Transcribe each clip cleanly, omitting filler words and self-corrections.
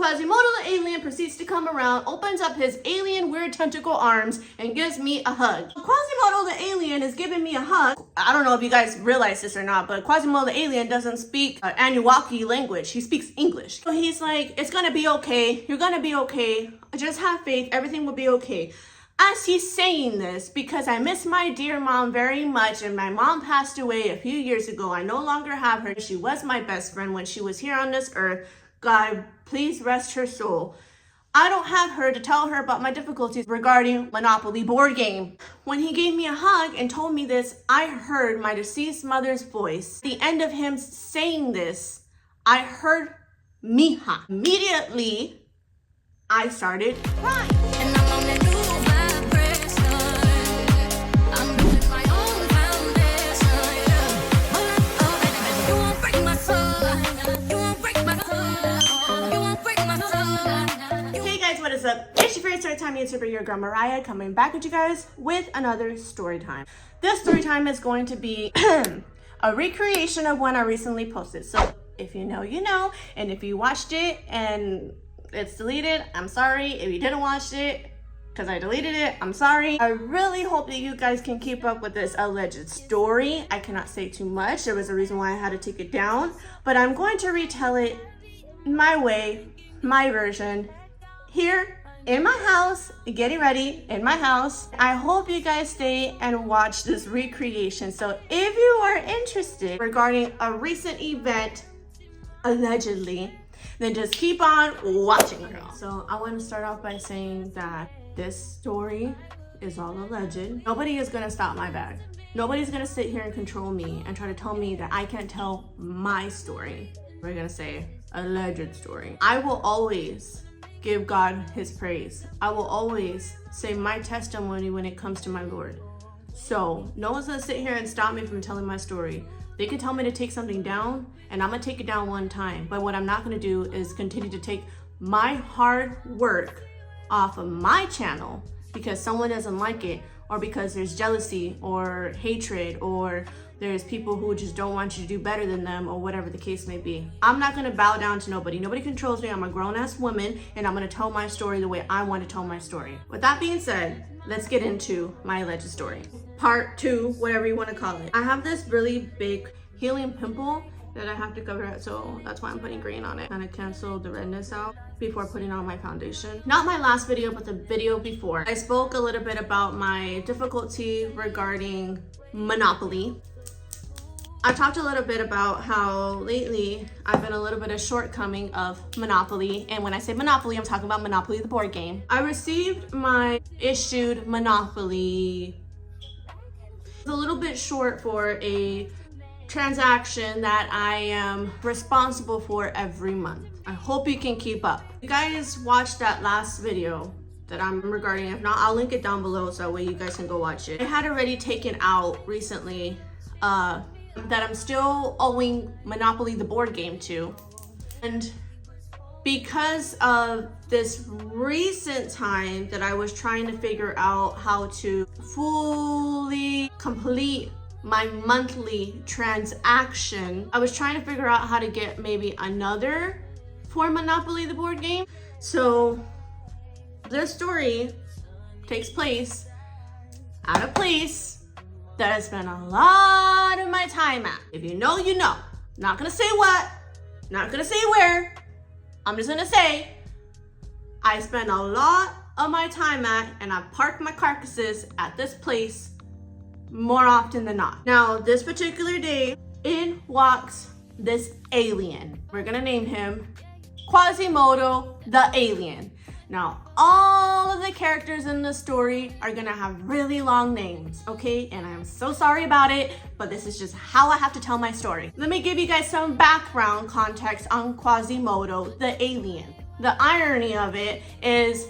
Quasimodo the alien proceeds to come around, opens up his alien weird tentacle arms, and gives me a hug. Quasimodo the alien is giving me a hug. I don't know if you guys realize this or not, but Quasimodo the alien doesn't speak Anunnaki language. He speaks English. So he's like, it's gonna be okay. You're gonna be okay. Just have faith. Everything will be okay. As he's saying this, because I miss my dear mom very much, and my mom passed away a few years ago. I no longer have her. She was my best friend when she was here on this earth. God, please rest her soul. I don't have her to tell her about my difficulties regarding Monopoly board game. When he gave me a hug and told me this, I heard my deceased mother's voice. At the end of him saying this, I heard Mija. Immediately, I started crying. And I'm on that new vibration. I'm building my own foundation. Oh, baby, you won't break my soul. You won't break my soul. You won't break my soul. Hey guys, what is up? It's your favorite Storytime YouTuber, your girl Mariah, coming back with you guys with another story time. This story time is going to be a recreation of one I recently posted. So if you know, you know, and if you watched it and it's deleted, I'm sorry. If you didn't watch it because I deleted it, I'm sorry. I really hope that you guys can keep up with this alleged story. I cannot say too much. There was a reason why I had to take it down, but I'm going to retell it my way, my version, here in my house, getting ready in my house. I hope you guys stay and watch this recreation. So if you are interested regarding a recent event, allegedly, then just keep on watching, girl. So I want to start off by saying that this story is all alleged. Nobody is going to stop my bag. Nobody's going to sit here and control me and try to tell me that I can't tell my story. We're going to say alleged story. I will always give God his praise. I will always say my testimony when it comes to my Lord. So no one's going to sit here and stop me from telling my story. They can tell me to take something down, and I'm gonna take it down one time. But what I'm not gonna do is continue to take my hard work off of my channel because someone doesn't like it, or because there's jealousy or hatred, or there's people who just don't want you to do better than them, or whatever the case may be. I'm not gonna bow down to nobody. Nobody controls me. I'm a grown-ass woman, and I'm gonna tell my story the way I want to tell my story. With that being said, let's get into my alleged story. Part 2, whatever you want to call it. I have this really big healing pimple that I have to cover it, so that's why I'm putting green on it. Kind of cancel the redness out before putting on my foundation. Not my last video, but the video before. I spoke a little bit about my difficulty regarding Monopoly. I talked a little bit about how lately I've been a little bit of shortcoming of Monopoly. And when I say Monopoly, I'm talking about Monopoly the board game. I received my issued Monopoly. It's a little bit short for a transaction that I am responsible for every month. I hope you can keep up. You guys watched that last video that I'm regarding. If not, I'll link it down below so that way you guys can go watch it. I had already taken out recently that I'm still owing Monopoly the board game to. And because of this recent time that I was trying to figure out how to fully complete my monthly transaction, I was trying to figure out how to get maybe another for Monopoly the board game. So this story takes place at a place that I spent a lot of my time at. If you know, you know. Not gonna say what, not gonna say where. I'm just gonna say I spend a lot of my time at, and I park my carcasses at this place more often than not. Now, this particular day, in walks this alien. We're gonna name him Quasimodo the alien. Now, all of the characters in the story are gonna have really long names, okay? And I'm so sorry about it, but this is just how I have to tell my story. Let me give you guys some background context on Quasimodo the alien. The irony of it is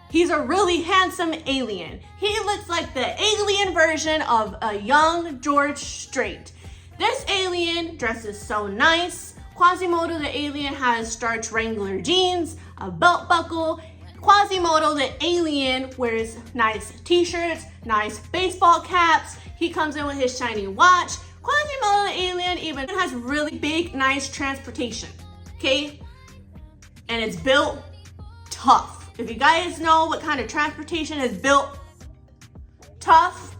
he's a really handsome alien. He looks like the alien version of a young George Strait. This alien dresses so nice. Quasimodo the alien has starched Wrangler jeans, a belt buckle. Quasimodo the alien wears nice t-shirts, nice baseball caps. He comes in with his shiny watch. Quasimodo the alien even has really big, nice transportation, okay? and it's built tough. If you guys know what kind of transportation is built tough,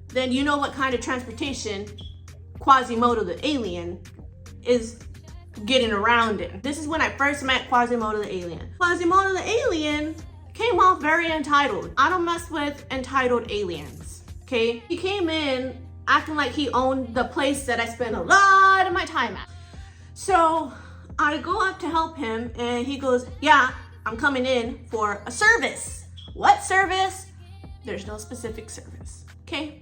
then you know what kind of transportation Quasimodo the alien is getting around in. This is when I first met Quasimodo the alien. Quasimodo the alien came off very entitled. I don't mess with entitled aliens, okay? He came in acting like he owned the place that I spent a lot of my time at. So I go up to help him and he goes, yeah, I'm coming in for a service. What service? There's no specific service, okay?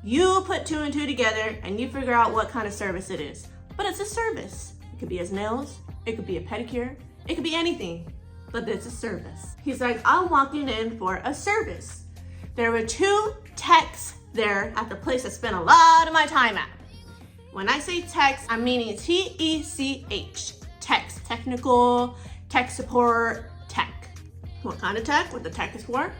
You put 2 and 2 together and you figure out what kind of service it is. But it's a service. It could be his nails, it could be a pedicure, it could be anything, but it's a service. He's like, I'm walking in for a service. There were 2 techs there at the place I spent a lot of my time at. When I say techs, I'm meaning T-E-C-H. Techs, technical, tech support, tech. What kind of tech? What the tech is for?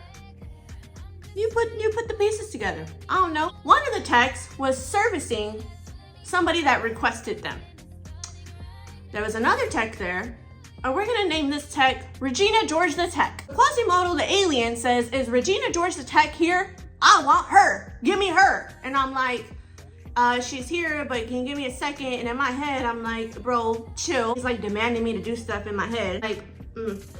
You put the pieces together. I don't know. One of the techs was servicing somebody that requested them. There was another tech there, and we're gonna name this tech Regina George the Tech. Quasimodo the alien says, is Regina George the Tech here? I want her, give me her. And I'm like, she's here, but can you give me a second? And in my head, I'm like, bro, chill. He's like demanding me to do stuff in my head. Like,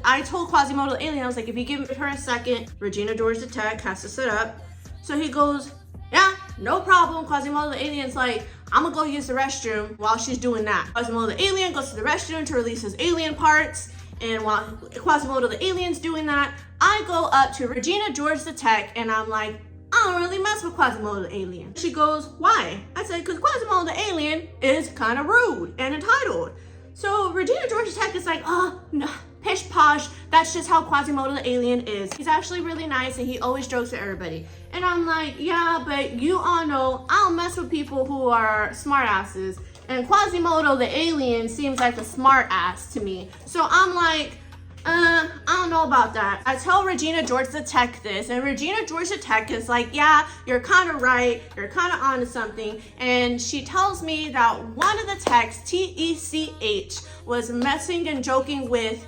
I told Quasimodo the alien, I was like, if you give her a second, Regina George the Tech has to sit up. So he goes, yeah, no problem. Quasimodo the alien's like, I'm gonna go use the restroom while she's doing that. Quasimodo the alien goes to the restroom to release his alien parts. And while Quasimodo the alien's doing that, I go up to Regina George the Tech and I'm like, I don't really mess with Quasimodo the alien. She goes, why? I said, because Quasimodo the alien is kind of rude and entitled. So Regina George the Tech is like, oh, no, pish posh. That's just how Quasimodo the alien is. He's actually really nice and he always jokes with everybody. And I'm like, yeah, but you all know I don't mess with people who are smart asses. And Quasimodo the alien seems like a smart ass to me. So I'm like, I don't know about that. I tell Regina George the Tech this, and Regina George the Tech is like, yeah, you're kind of right. You're kind of onto something. And she tells me that one of the techs, T-E-C-H, was messing and joking with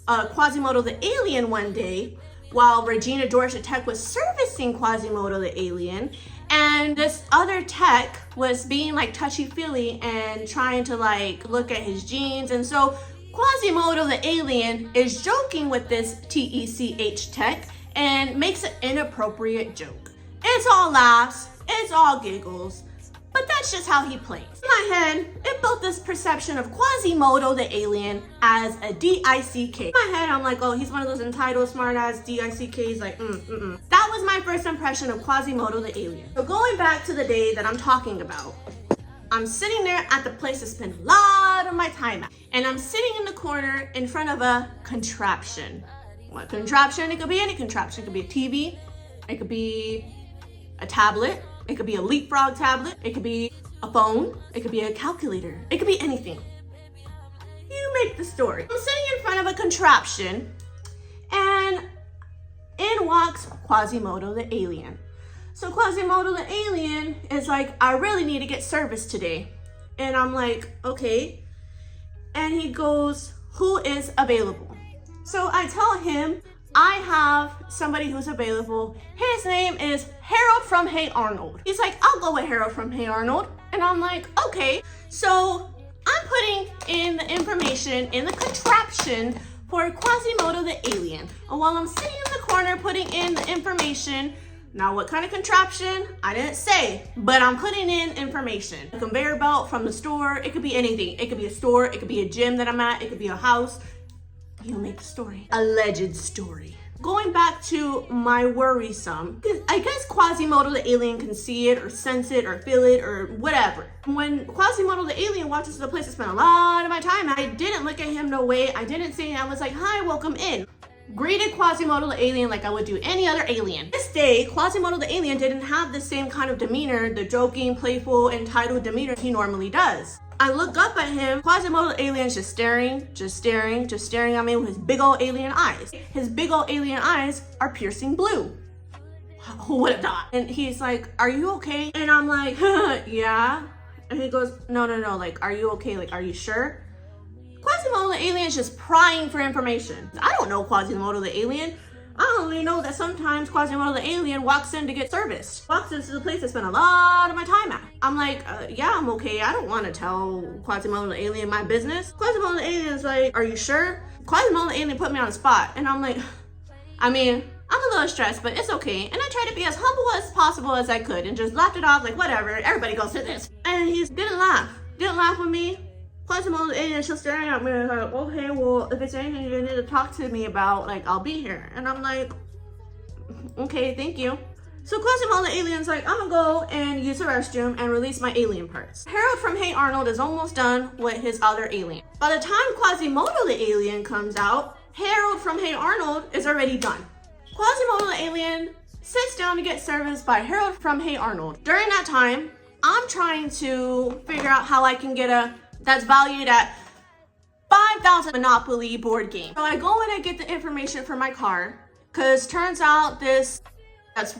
Quasimodo the alien one day while Regina George the Tech was servicing Quasimodo the alien. And this other tech was being like touchy-feely and trying to like look at his jeans. And so Quasimodo the alien is joking with this T-E-C-H tech and makes an inappropriate joke. It's all laughs, it's all giggles, but that's just how he plays. In my head, it built this perception of Quasimodo the alien as a D-I-C-K. In my head, I'm like, oh, he's one of those entitled smart-ass D-I-C-Ks, like, That was my first impression of Quasimodo the alien. So going back to the day that I'm talking about, I'm sitting there at the place I spend a lot of my time at. And I'm sitting in the corner in front of a contraption. What contraption? It could be any contraption. It could be a TV. It could be a tablet. It could be a leapfrog tablet. It could be a phone. It could be a calculator. It could be anything. You make the story. I'm sitting in front of a contraption and in walks Quasimodo the alien. So Quasimodo the alien is like, I really need to get service today. And I'm like, okay. And he goes, who is available? So I tell him, I have somebody who's available. His name is Harold from Hey Arnold. He's like, I'll go with Harold from Hey Arnold. And I'm like, okay. So I'm putting in the information in the contraption for Quasimodo the alien. And while I'm sitting in the corner putting in the information, now what kind of contraption? I didn't say, but I'm putting in information. A conveyor belt from the store. It could be anything. It could be a store. It could be a gym that I'm at. It could be a house. You make the story. Alleged story. Going back to my worrisome, I guess Quasimodo the alien can see it or sense it or feel it or whatever. When Quasimodo the alien walks into the place I spent a lot of my time at, I didn't look at him no way. I didn't say, I was like, hi, welcome in. Greeted Quasimodo the alien like I would do any other alien. This day, Quasimodo the alien didn't have the same kind of demeanor, the joking, playful, entitled demeanor he normally does. I look up at him, Quasimodo the alien's just staring at me with his big old alien eyes. His big old alien eyes are piercing blue. Who would have thought? And he's like, are you okay? And I'm like, yeah. And he goes, no, like, are you okay? Like, are you sure? Quasimodo the alien is just prying for information. I don't know Quasimodo the alien. I only know that sometimes Quasimodo the alien walks in to get serviced. Walks into the place I spend a lot of my time at. I'm like, yeah, I'm okay. I don't want to tell Quasimodo the alien my business. Quasimodo the alien is like, are you sure? Quasimodo the alien put me on the spot. And I'm like, I mean, I'm a little stressed, but it's okay. And I tried to be as humble as possible as I could and just laughed it off like, whatever, everybody goes through this. And he didn't laugh with me. Quasimodo the alien is still staring at me like, okay, well, if it's anything you need to talk to me about, like, I'll be here. And I'm like, okay, thank you. So Quasimodo the alien's like, I'm gonna go and use the restroom and release my alien parts. Harold from Hey Arnold is almost done with his other alien. By the time Quasimodo the alien comes out, Harold from Hey Arnold is already done. Quasimodo the alien sits down to get serviced by Harold from Hey Arnold. During that time, I'm trying to figure out how I can get a that's valued at 5,000 Monopoly board game. So I go and I get the information for my car, because turns out that's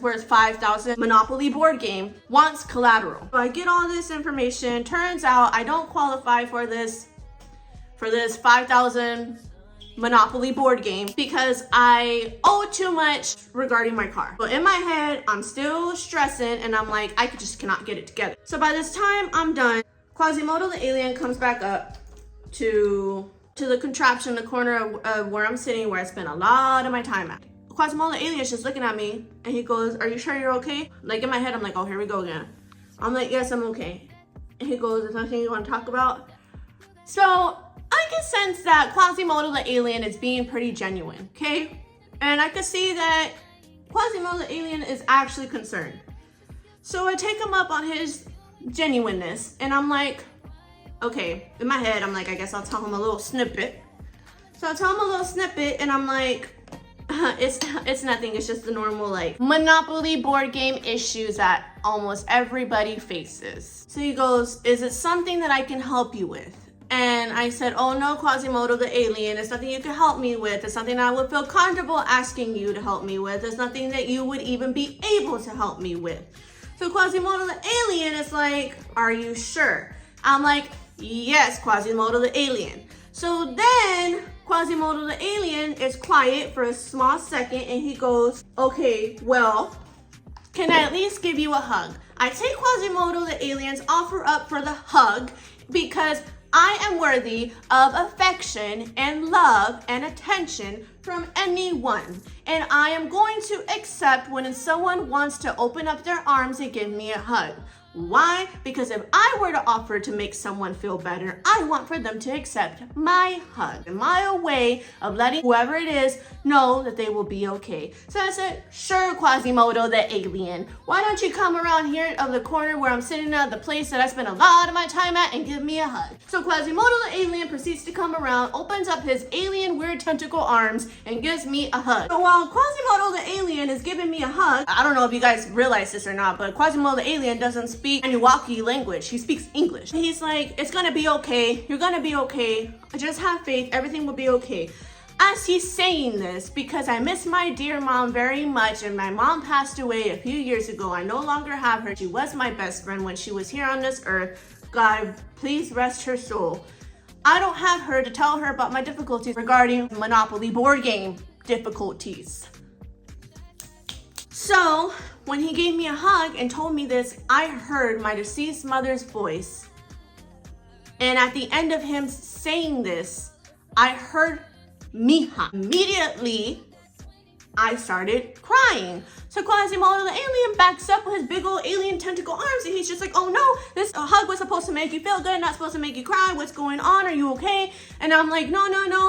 worth 5,000 Monopoly board game wants collateral. So I get all this information. Turns out I don't qualify for this 5,000 Monopoly board game because I owe too much regarding my car. But in my head, I'm still stressing and I'm like, I just cannot get it together. So by this time I'm done, Quasimodo the alien comes back up to the contraption in the corner of where I'm sitting, where I spent a lot of my time at. Quasimodo the alien is just looking at me and he goes, are you sure you're okay? Like in my head, I'm like, oh, here we go again. I'm like, yes, I'm okay. And he goes, is there anything you want to talk about? So I can sense that Quasimodo the alien is being pretty genuine, okay? And I can see that Quasimodo the alien is actually concerned. So I take him up on his genuineness and I'm like, okay, in my head, I'm like, I guess I'll tell him a little snippet. So I tell him a little snippet and I'm like, it's nothing. It's just the normal like Monopoly board game issues that almost everybody faces. So he goes, is it something that I can help you with? And I said, oh no, Quasimodo the alien, it's nothing you can help me with. It's something I would feel comfortable asking you to help me with. It's nothing that you would even be able to help me with. So Quasimodo the alien is like, are you sure? I'm like, yes, Quasimodo the alien. So then Quasimodo the alien is quiet for a small second and he goes, okay, well, can I at least give you a hug? I take Quasimodo the alien's offer up for the hug because I am worthy of affection and love and attention from anyone. And I am going to accept when someone wants to open up their arms and give me a hug. Why? Because if I were to offer to make someone feel better, I want for them to accept my hug. My way of letting whoever it is know that they will be okay. So I said, sure, Quasimodo the alien. Why don't you come around here of the corner where I'm sitting at the place that I spend a lot of my time at and give me a hug. So Quasimodo the alien proceeds to come around, opens up his alien weird tentacle arms and gives me a hug. So while Quasimodo the alien is giving me a hug, I don't know if you guys realize this or not, but Quasimodo the alien doesn't speak Anunnaki language. He speaks English. He's like, it's gonna be okay. You're gonna be okay. Just have faith. Everything will be okay. As he's saying this, because I miss my dear mom very much and my mom passed away a few years ago. I no longer have her. She was my best friend when she was here on this earth. God, please rest her soul. I don't have her to tell her about my difficulties regarding Monopoly board game difficulties. So when he gave me a hug and told me this, I heard my deceased mother's voice. And at the end of him saying this, I heard Mija. Immediately, I started crying. So Quasimodo the alien backs up with his big old alien tentacle arms and he's just like, oh no, this hug was supposed to make you feel good, not supposed to make you cry. What's going on? Are you okay? And I'm like, no.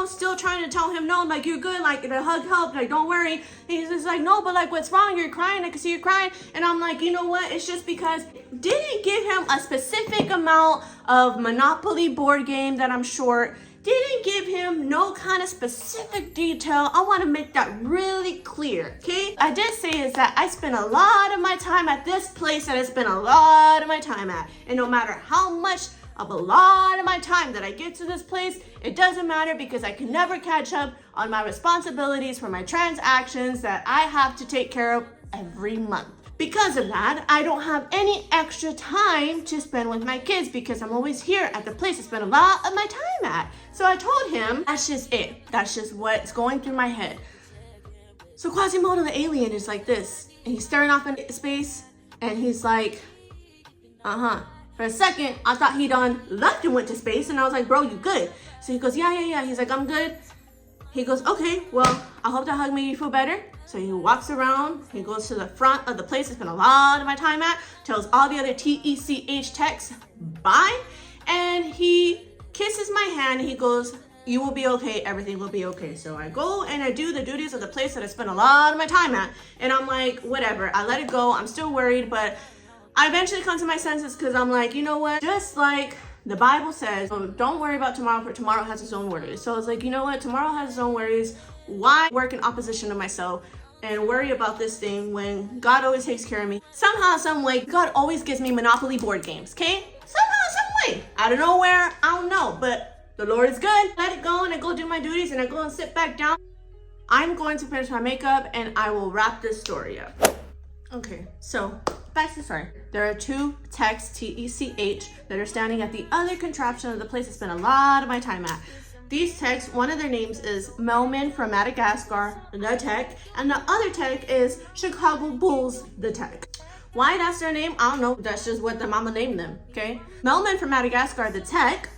Still trying to tell him, no, like, you're good. Like, the hug helped. Like, don't worry. And he's just like, no, but like, what's wrong? You're crying. I can see you crying. And I'm like, you know what? It's just because didn't give him a specific amount of Monopoly board game that I'm short. Didn't give him no kind of specific detail. I want to make that really clear, okay? I did say is that I spent a lot of my time at this place that I spent a lot of my time at. And no matter how much of a lot of my time that I get to this place, it doesn't matter because I can never catch up on my responsibilities for my transactions that I have to take care of every month. Because of that, I don't have any extra time to spend with my kids because I'm always here at the place to spend a lot of my time at. So I told him, that's just it. That's just what's going through my head. So Quasimodo the alien is like this, and he's staring off into space, and he's like, For a second, I thought he done left and went to space, and I was like, bro, you good? So he goes, yeah. He's like, I'm good. He goes, okay, well, I hope that hug made you feel better. So he walks around, he goes to the front of the place I spent a lot of my time at, tells all the other TECH techs bye, and he kisses my hand, and he goes, you will be okay, everything will be okay. So I go and I do the duties of the place that I spent a lot of my time at, and I'm like, whatever, I let it go, I'm still worried, but I eventually come to my senses because I'm like, you know what, just like the Bible says, don't worry about tomorrow, for tomorrow has its own worries. So it's like, you know what, tomorrow has its own worries. Why work in opposition to myself and worry about this thing when God always takes care of me? Somehow, some way, God always gives me Monopoly board games, okay? Somehow, some way. Out of nowhere, I don't know, but the Lord is good. Let it go and I go do my duties and I go and sit back down. I'm going to finish my makeup and I will wrap this story up. Okay, so back to the story. There are two techs, TECH, that are standing at the other contraption of the place I spent a lot of my time at. These techs, one of their names is Melman from Madagascar, the tech, and the other tech is Chicago Bulls, the tech. Why that's their name? I don't know. That's just what the mama named them, okay? Melman from Madagascar, the tech,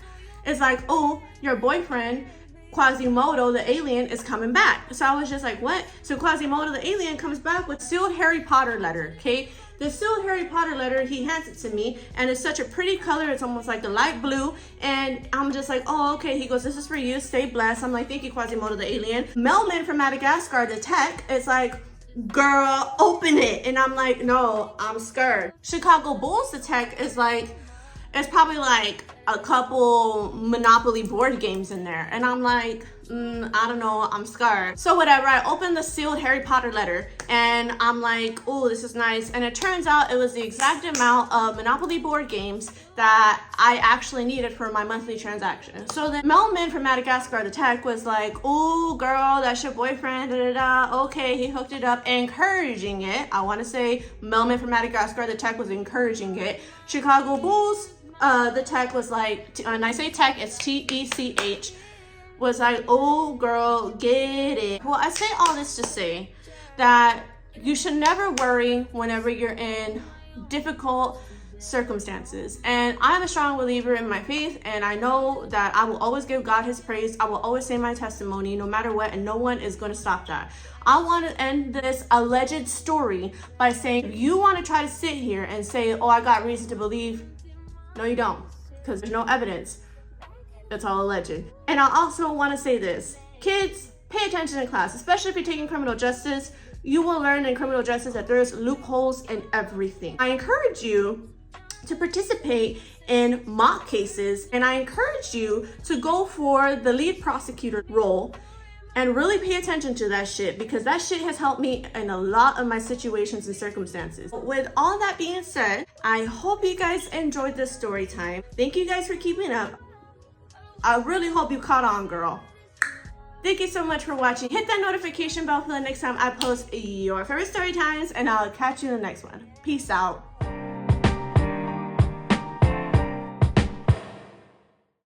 is like, oh, your boyfriend, Quasimodo, the alien, is coming back. So I was just like, what? So Quasimodo, the alien, comes back with sealed Harry Potter letter, okay? The sealed Harry Potter letter, he hands it to me, and it's such a pretty color. It's almost like a light blue, and I'm just like, oh, okay. He goes, this is for you. Stay blessed. I'm like, thank you, Quasimodo, the alien. Melman from Madagascar, the tech, is like, girl, open it. And I'm like, no, I'm scared. Chicago Bulls, the tech, is like, it's probably like a couple Monopoly board games in there. And I'm like, I don't know, I'm scared. So whatever, I opened the sealed Harry Potter letter and I'm like, oh, this is nice. And it turns out it was the exact amount of Monopoly board games that I actually needed for my monthly transaction. So the Melman from Madagascar, the tech, was like, oh, girl, that's your boyfriend, Okay, he hooked it up, encouraging it. I want to say Melman from Madagascar, the tech, was encouraging it. Chicago Bulls, the tech, was like, and I say tech, it's TECH, was like, oh girl, get it. Well, I say all this to say that you should never worry whenever you're in difficult circumstances. And I'm a strong believer in my faith, and I know that I will always give God his praise. I will always say my testimony no matter what, and no one is going to stop that. I want to end this alleged story by saying, if you want to try to sit here and say, oh, I got reason to believe, no, you don't, because there's no evidence. It's all alleged. And I also want to say this. Kids, pay attention in class, especially if you're taking criminal justice. You will learn in criminal justice that there's loopholes in everything. I encourage you to participate in mock cases, and I encourage you to go for the lead prosecutor role and really pay attention to that shit, because that shit has helped me in a lot of my situations and circumstances. With all that being said, I hope you guys enjoyed this story time. Thank you guys for keeping up. I really hope you caught on, girl. Thank you so much for watching. Hit that notification bell for the next time I post your favorite story times, and I'll catch you in the next one. Peace out.